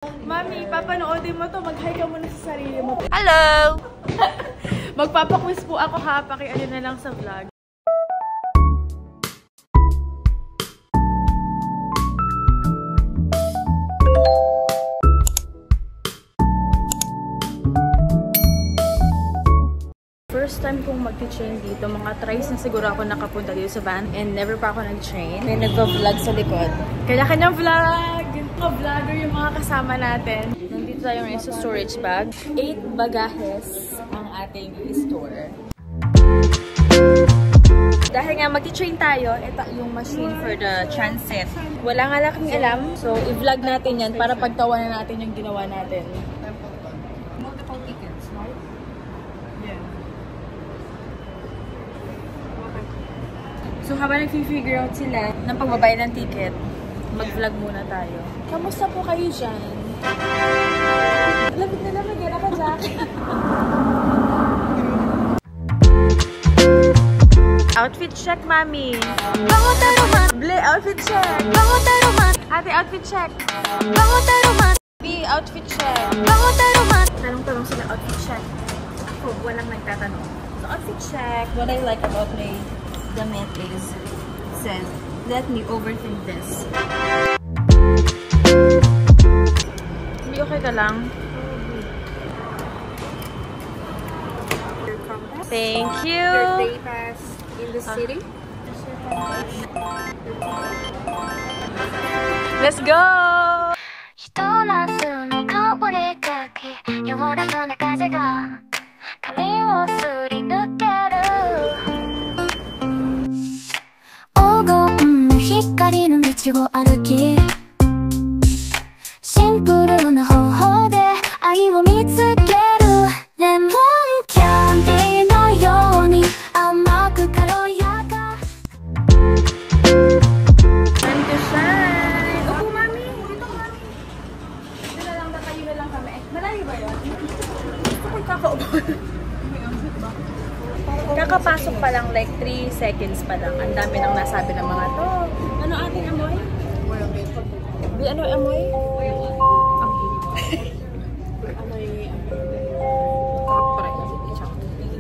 Mami, papanoodin mo to. Mag-hi ka muna sa sarili mo. Hello! Magpapaquiz po ako ha. Paki-ano na lang sa vlog. First time kong mag-train dito. Mga tries na siguro ako nakapunta dito sa van. And never pa ako nag-train. May nagpa-vlog sa likod. Kanya-kanyang vlog! Mga vlogger yung mga kasama natin. Nandito tayo ngayon sa storage bag. 8 bagahes ang ating store. Dahil nga mag-train tayo, ito yung machine for the transit. Wala nga lang kaming alam. So, i-vlog natin yan para pagtawanan natin yung ginawa natin. Multiple tickets, right? Yeah. So, habang nag-figure out sila ng pagbabayad ng ticket, mag-vlog muna tayo. Kamusta po kayo dyan? Lamig na lamig, yan ako jacket. Outfit check, mami. Bango taruman! Ble, outfit check. Bango taruman! Ate, outfit check. Bango taruman! B, outfit check. Bango taruman! Tanong-tanong sila, outfit check. Ako, walang nagtatanong. So, outfit check. What I like about my damit is, it says, let me overthink this. Hindi okay ka lang? Thank you. Your day pass in the city. Let's go! ひとまずの香りかき柔らかな風が髪をすり抜ける黄金の光の道を歩きシンプルな方法で愛を見つけるレモンキャンディーのように甘く軽やか Time to shine! Opo, mami! Dito, mami! Dito na lang, tatayo na lang kami. Malayo ba yun? Gusto ko kakaupo. Kakapasok pa lang, like 3 seconds pa lang. Ang dami nang nasabi ng mga to. Ano ating amoy? Di ano amoy?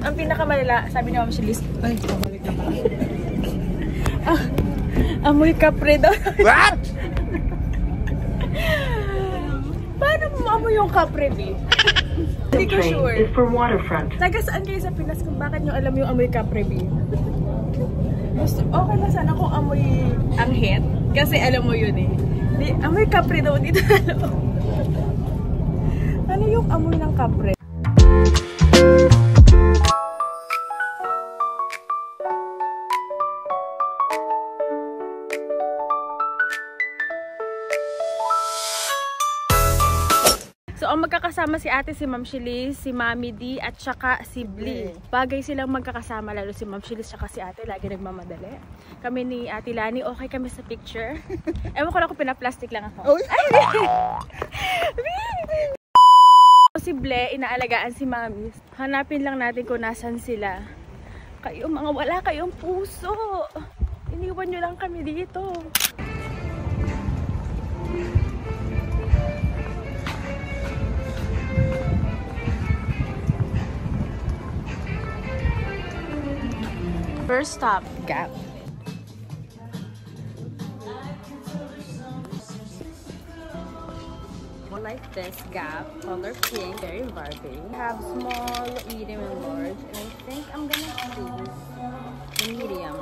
Ang pinakamalala, sabi ni Ma'am Shelis, ay, bumalik na pala. Amoy kapre daw. What? Paano mo amoy yung kapre, B? Hindi ko sure. Is for waterfront. Taga saan kayo sa Pinas kung bakit nyo alam yung amoy kapre, B? Okay na sana kung amoy anghit. Kasi alam mo yun eh. Di, amoy kapre daw dito na loob. Ano yung amoy ng kapre? So, ang magkakasama si ate, si Ma'am Shelis, si Mami D, at saka si Bli. Bagay silang magkakasama, lalo si Ma'am Shelis, saka si ate, lagi nagmamadali. Kami ni Ate Lani, okay kami sa picture. Ewan ko lang kung pinaplastic lang ako. Ay, si Ble, inaalagaan si Mami. Hanapin lang natin kung nasan sila. Kayo mga wala kayong puso. Iniwan nyo lang kami dito. First stop, Gap. I like this Gap, color pink, very Barbie. We have small, medium, and large, and I think I'm gonna choose the medium.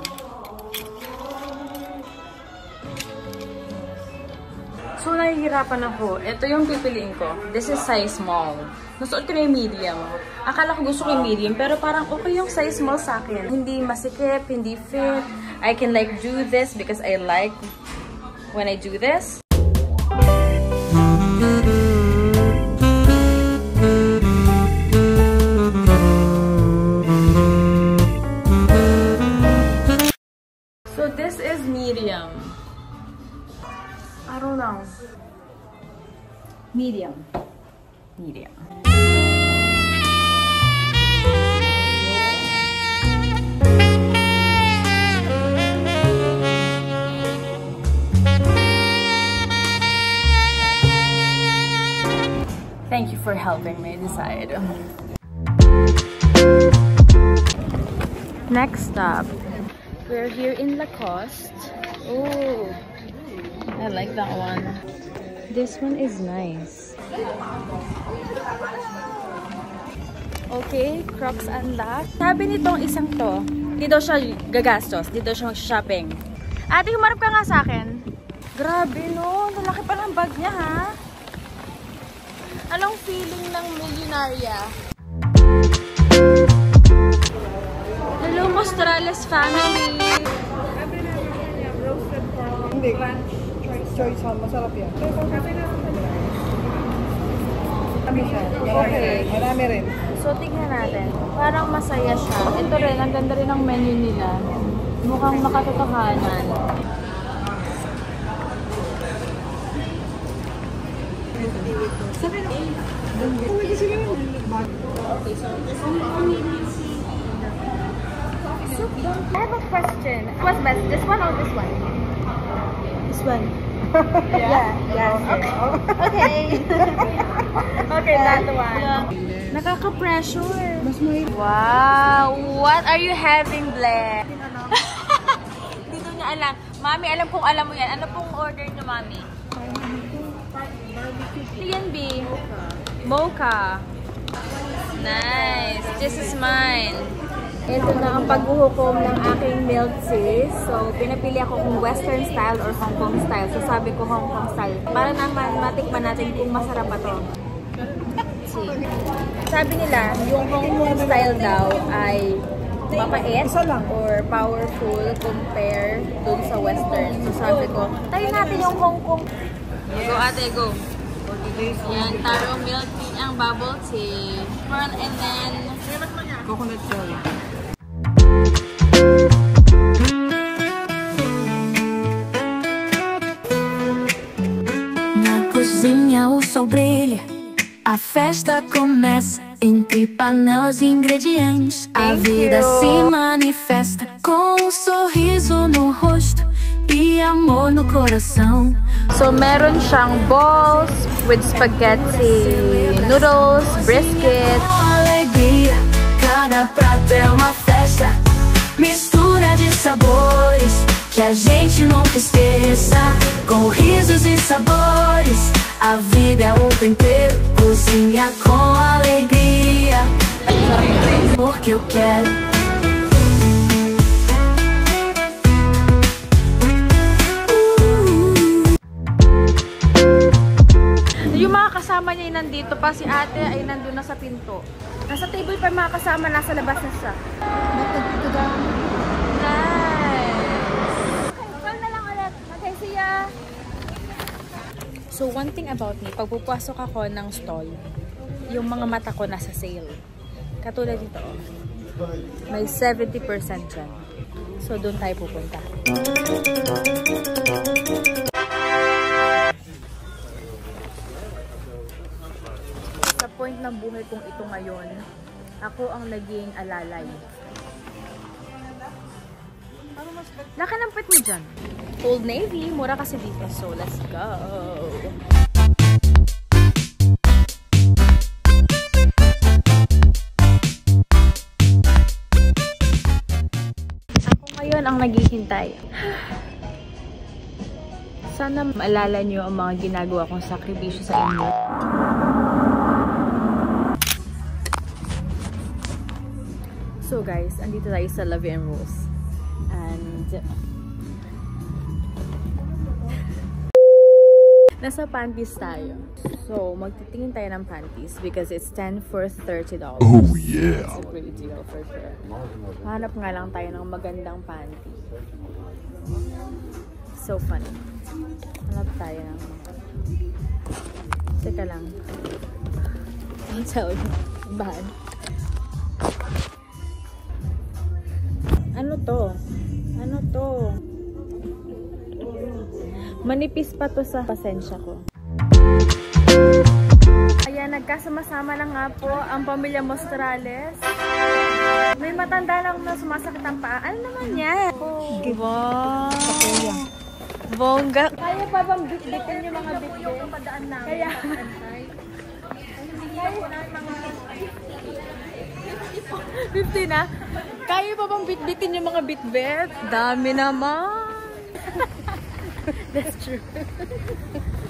So, nahihirapan ako. Ito yung pipiliin ko. This is size small. Nasuot ko na yung medium. Akala ko gusto ko yung medium, pero parang okay yung size small sa akin. Hindi masikip, hindi fit. I can like do this because I like when I do this. So this is medium. I don't know. Medium. Medium. Thank you for helping me decide. Next stop, we're here in Lacoste. Oh, I like that one. This one is nice. Okay, Crocs unlocked. Sabi nitong isang to, di daw siya gagastos, di daw siya mag-shopping. Ate, humarap ka nga sa akin. Grabe no, lalaki pa ng bag niya ha. Anong feeling ng milyonarya? Hello, Mostrales family! Hindi. Choice one. Masarap yan. Marami siya. Okay. Marami rin. So, tingnan natin. Parang masaya siya. Ito rin, ang ganda rin ng menu nila. Mukhang makatotohanan. I have a question. What's best, this one or this one? This one. Yeah. Okay. Okay, that one. Nakaka-pressure. Mas mahirap. Wow! What are you having, Blair? Hindi daw niya alam. Mami, alam kong alam mo yan. Ano pong order niyo, Mami? TNB. Mocha. Nice. This is mine. Ito na ang paghuhukom ng aking milk tea. So, pinapili ako kung Western style or Hong Kong style. So, sabi ko Hong Kong style. Para naman matikman natin kung masarap pa to. See. Sabi nila, yung Hong Kong style daw ay mapait or powerful compare dun sa Western. So, sabi ko, tayo natin yung Hong Kong. Go ate, go. Yan, taro milk tea ang bubble tea. And then, Coconut soy. Na cozinha o sol brilha, a festa começa. Entre panelas e ingredientes, a vida se manifesta com um sorriso no rosto e amor no coração. so, meron siyang balls with spaghetti, noodles, brisket. Com alegria, cada prato é uma festa, mistura de sabores que a gente nunca esqueça. Com risos e sabores, a vida é um tempero. Cozinha com alegria, porque eu quero. Yung mga kasama niya ay nandito pa, si ate ay nandun na sa pinto. Nasa table pa yung mga kasama, nasa labas na siya. Nice! Call na lang ulit. Okay, see ya! So, one thing about me, pag pupasok ako ng stall, yung mga mata ko nasa sale. Katulad dito, oh. May 70% dyan. So, doon tayo pupunta. Sa point ng buhay kong ito ngayon, ako ang naging alalay. Laka ng pet mo dyan. Old Navy, mura kasi dito. So, let's go! Ako ngayon ang naghihintay. Sana maalala nyo ang mga ginagawa kong sakripisyo sa inyo. So guys, andito tayo sa Love and Rose. And nasa panties tayo. So, magtitingin tayo ng panties because it's 10 for $30. Oh yeah! It's a great deal for sure. Hanap nga lang tayo ng magandang panty. So funny. Hanap tayo ng... Teka lang. I'll tell you. Bad. Ano to? Ano to? Manipis pa to sa pasensya ko. Ayan, nagkasama-sama na nga po ang pamilya Mostrales. May matanda lang na sumasakit ang paa. Ano naman yan? Oh, wow! Bongga! Kaya pa bang bit-bitin yung mga bit-bit? Kaya... 50 na? Kaya pa bang bitbitin yung mga bitbit? Dami naman. That's true.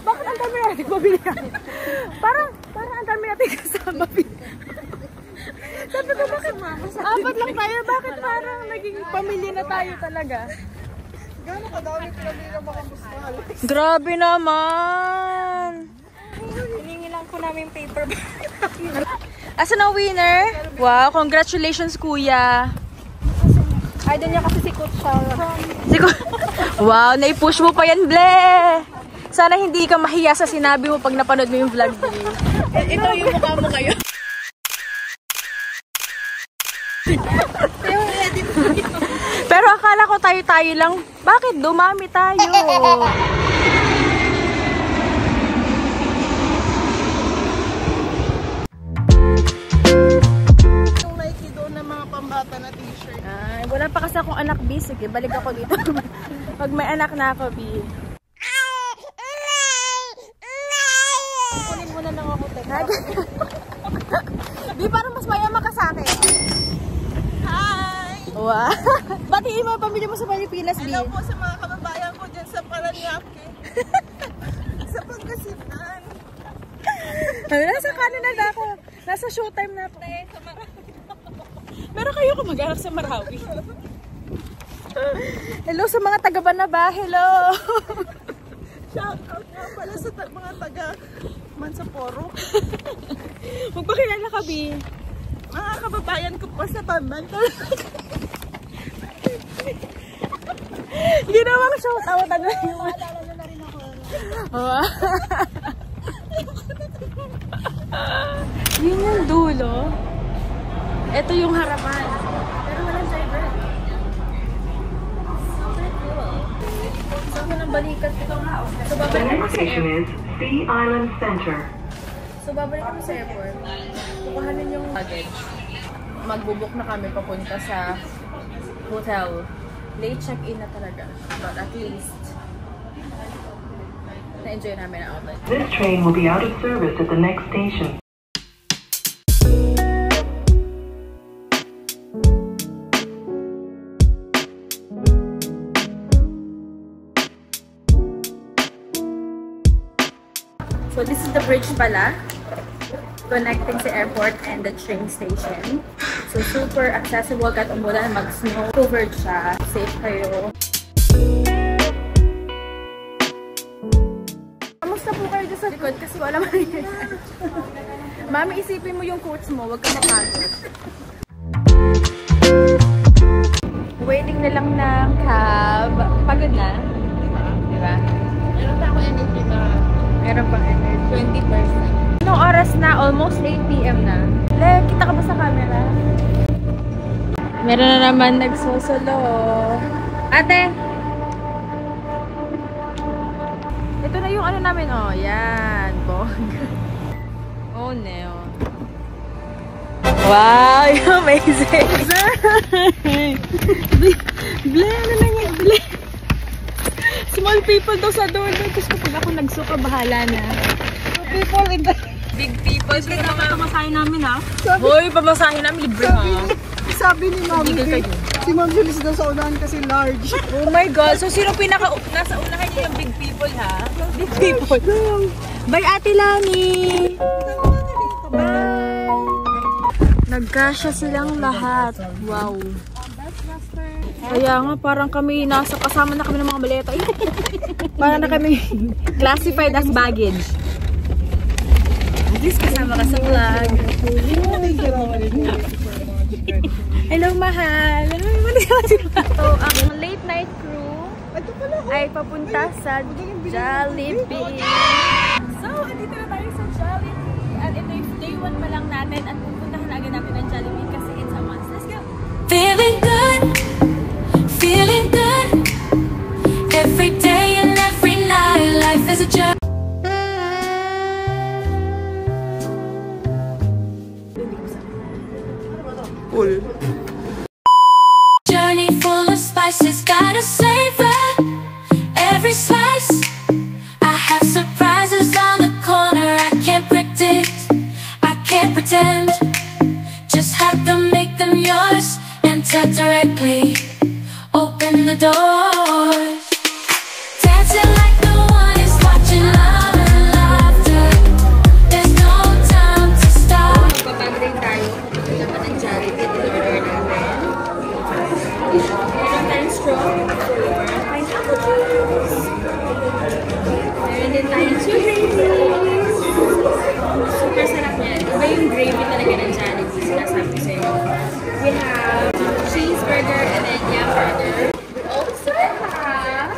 Bakit ang dami natin mabili? Parang ang dami natin kasama. Sabi ko, bakit apat lang tayo? Bakit parang naging pamilya na tayo talaga? Gano'ng kadami pinamili ng mga mustal? Grabe naman! Hiningi lang po namin paper bag. Asan ang winner? Wow, congratulations kuya! Ay, doon niya kasi si Coach siya. Wow, nai-push mo pa yan, Ble! Sana hindi ka mahiya sa sinabi mo pag napanood mo yung vlog, Ble. Ito yung mukha mo kayo. Pero akala ko tayo-tayo lang. Bakit dumami tayo? Yung Nike doon ng mga pambata na t-shirt. Ay, wala pa kasi akong anak, B. Sige, balik ako dito. Pag may anak na ako, B. Kunin mo na lang ako, Teka. B, parang mas mayama ka sa akin. Hi! Wow. Batiin mo ang pamilya mo sa Pilipinas, B. Hello po sa mga kababayan ko dyan sa Paranaque. Sa Pangasinan. Nasa Canada na ako. Nasa showtime na ako. Pero kayo kumag-anak sa Marawi. Hello sa mga taga-Banaba. Hello! Shout out nga pala sa mga taga Mansaporo. Magpakilala ka, B. Mga kababayan ko po sa Pambanto. Ginawang shout out. Ano yung Maalala na rin ako. Yun yung dulo. Ito yung harapan. Pero walang driver. Saan ko nang balikan ito nga? So, The babalik next ako sa station airport. is Sea Island Center. So, babalik ako sa airport. Kukuhanin yung luggage. Magbubuk na kami papunta sa hotel. Late check-in na talaga. But at least, na-enjoy namin ang outlet. This train will be out of service at the next station. So this is the bridge pala, connecting sa airport and the train station. So super accessible kahit umulan, mag-snow covered siya. Safe kayo. Kamusta po kayo dyan sa likod kasi wala mangyayari. Mami, isipin mo yung coach mo, huwag ka mapagod. Waiting na lang ng cab. Pagod na? Diba? Meron na ako energy na Meron pang energy. 20%. Anong oras na? Almost 8 PM na. Le, kita ka ba sa camera? Meron na naman nagsosolo. Ate! Ito na yung ano namin, oh. Yan. Bog. Oh, no. Wow! Amazing! Ble, ano na yan? Ble! Small people daw sa doon. Gusto ko pag ako nagsuka, bahala na. People in the... Big people. Sige na kayo pamasahin namin, ha? Hoy, pamasahin namin. Libre, ha? Sabi ni Mami, Tigil kayo. si Ma'am Julis daw sa unahan kasi large. Oh my God. So, sino nasa unahan niya yung big people, ha? Big people. Bye, Ate Lani! Bye! Nagkasya silang lahat. Wow. Kaya nga, parang kami kasama na kami ng mga maleta. Parang na kami classified as baggage. At least kasama ka sa vlog. Hello, mahal. So, ang late night crew ay papunta sa Jollibee. So, andito na tayo sa Jollibee. At ito yung day 1 pa lang natin at pupuntahan agad natin ang Jollibee kasi it's a must. Let's go! Feeling good, feeling good. Every day and every night, life is a journey. Cool. Journey full of spices, gotta savor every slice. I have surprises on the corner, I can't predict, I can't pretend. Just have to make them enter directly. Open the doors. Dancing like no one is watching. Love and laughter. There's no time to stop. Magpapag-rin tayo. Ito naman ang Jollibee. Deliver namin. Meron tayong straw for pineapple juice. Meron din tayong chilies. Super sarap yan. Iba yung gravy talaga ng Jollibee. Sinasabi ko sa'yo. We have cheeseburger and then yam burger. We also have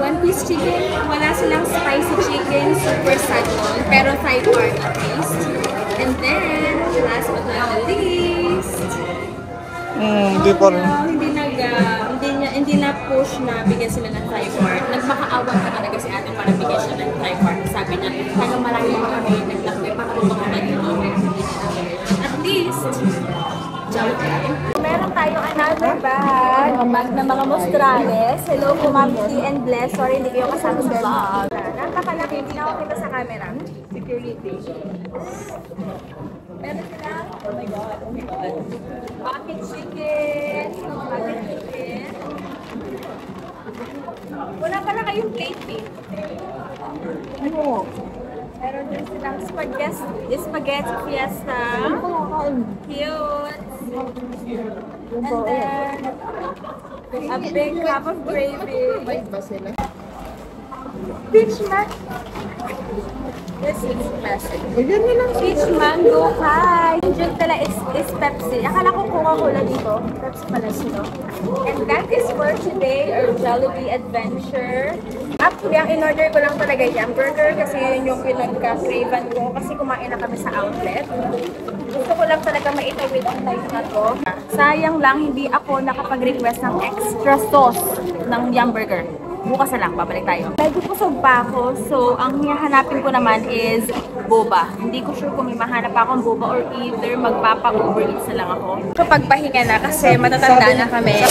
one-piece chicken. Wala silang spicy chicken, super saigon, pero Thai part at least. And then, last but not the least, Hindi pa rin. hindi na push na bigyan sila ng Thai part. Nagmakaawan pa talaga si ate para bigyan siya ng Thai part. Sabi niya, tagang marami mga kami naglakbay para lumabang na dito. At least, Jollibee. Meron tayong another bag. Bag ng mga Mostrales. Hello po, Ma'am T and Bless. Sorry, hindi kayo kasama sa vlog. Napakalaki, hindi na ako kita sa camera. Security. Meron sila, oh my god, bucket chicken. Bucket chicken. Wala pala kayong plate eh. Ano? Meron din silang spaghetti fiesta. Cute. And then, a big cup of gravy. Peach mango. This is classic. Peach mango pie. Yung drink pala is Pepsi. Akala ko Coca-Cola dito. Pepsi pala sila. And that is for today, our Jollibee adventure. Actually, ang in-order ko lang talaga yung burger kasi yun yung pinagka-craven ko kasi kumain na kami sa outlet. Gusto ko lang talaga maitawid ang time na to. Sayang lang, hindi ako nakapag-request ng extra sauce ng yum burger. Bukas na lang, babalik tayo. Medyo kusog pa ako, so ang hahanapin ko naman is boba. Hindi ko sure kung may mahanap akong boba or either magpapa-overeats na lang ako. Kapag pahinga na kasi matatanda na kami.